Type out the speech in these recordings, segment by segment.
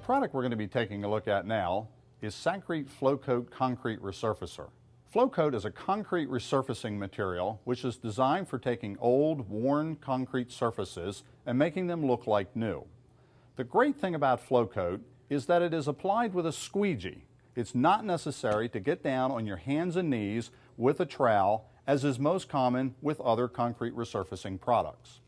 product we're going to be taking a look at now is SAKRETE Flo-Coat Concrete Resurfacer. Flo-Coat is a concrete resurfacing material which is designed for taking old, worn concrete surfaces and making them look like new. The great thing about Flo-Coat is that it is applied with a squeegee. It's not necessary to get down on your hands and knees with a trowel, as is most common with other concrete resurfacing products.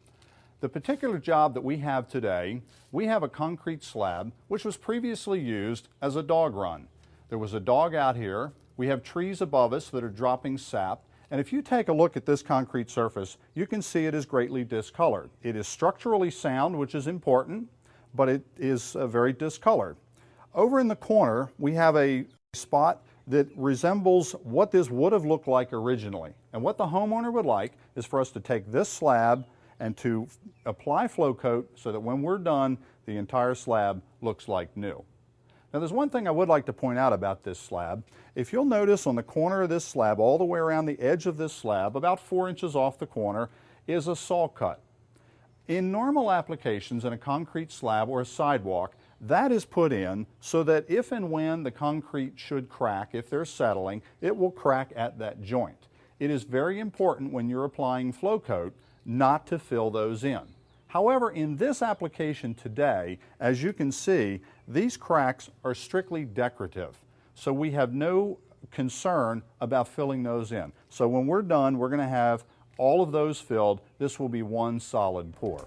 The particular job that we have today, we have a concrete slab which was previously used as a dog run. There was a dog out here, we have trees above us that are dropping sap, and if you take a look at this concrete surface, you can see it is greatly discolored. It is structurally sound, which is important, but it is very discolored. Over in the corner, we have a spot that resembles what this would have looked like originally. And what the homeowner would like is for us to take this slab and to apply Flo-Coat so that when we're done, the entire slab looks like new. Now there's one thing I would like to point out about this slab. If you'll notice on the corner of this slab, all the way around the edge of this slab, about 4 inches off the corner, is a saw cut. In normal applications in a concrete slab or a sidewalk, that is put in so that if and when the concrete should crack, if they're settling, it will crack at that joint. It is very important when you're applying Flo-Coat not to fill those in. However, in this application today, as you can see, these cracks are strictly decorative. So we have no concern about filling those in. So when we're done, we're going to have all of those filled. This will be one solid pour.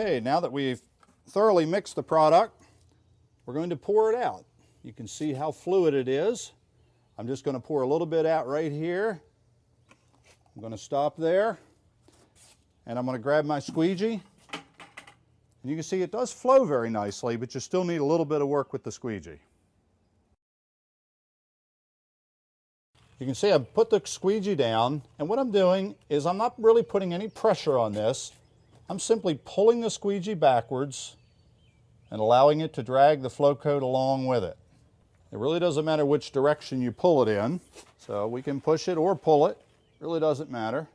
Okay, now that we've thoroughly mixed the product, we're going to pour it out. You can see how fluid it is. I'm just going to pour a little bit out right here. I'm going to stop there, and I'm going to grab my squeegee. And you can see it does flow very nicely, but you still need a little bit of work with the squeegee. You can see I've put the squeegee down, and what I'm doing is I'm not really putting any pressure on this. I'm simply pulling the squeegee backwards and allowing it to drag the Flo-Coat along with it. It really doesn't matter which direction you pull it in, so we can push it or pull it. It really doesn't matter.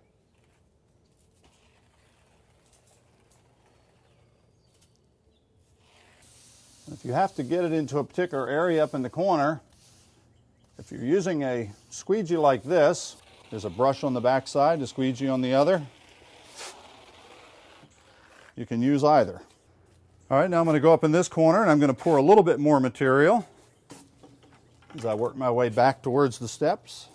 If you have to get it into a particular area up in the corner, if you're using a squeegee like this, there's a brush on the back side, a squeegee on the other. You can use either. All right, now I'm going to go up in this corner and I'm going to pour a little bit more material as I work my way back towards the steps.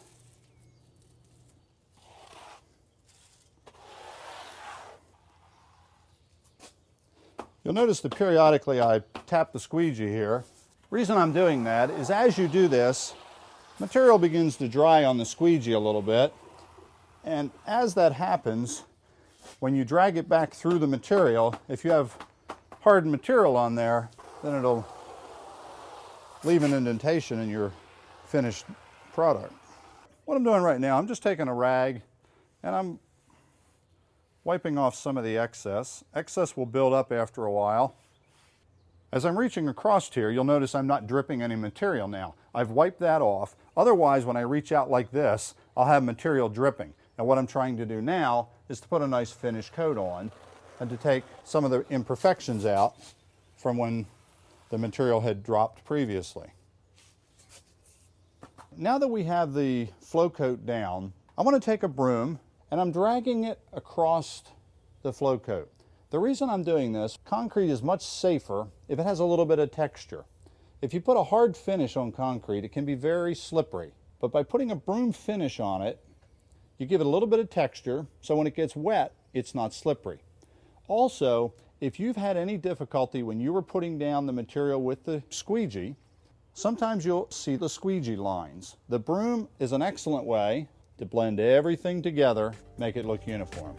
You'll notice that periodically I tap the squeegee here. The reason I'm doing that is as you do this, material begins to dry on the squeegee a little bit, and as that happens, when you drag it back through the material, if you have hardened material on there, then it'll leave an indentation in your finished product. What I'm doing right now, I'm just taking a rag and I'm wiping off some of the excess. Excess will build up after a while. As I'm reaching across here, you'll notice I'm not dripping any material now. I've wiped that off. Otherwise, when I reach out like this, I'll have material dripping. And what I'm trying to do now is to put a nice finish coat on and to take some of the imperfections out from when the material had dropped previously. Now that we have the Flo-Coat down, I want to take a broom and I'm dragging it across the Flo-Coat. The reason I'm doing this, concrete is much safer if it has a little bit of texture. If you put a hard finish on concrete, it can be very slippery. But by putting a broom finish on it, you give it a little bit of texture, so when it gets wet, it's not slippery. Also, if you've had any difficulty when you were putting down the material with the squeegee, sometimes you'll see the squeegee lines. The broom is an excellent way to blend everything together, make it look uniform.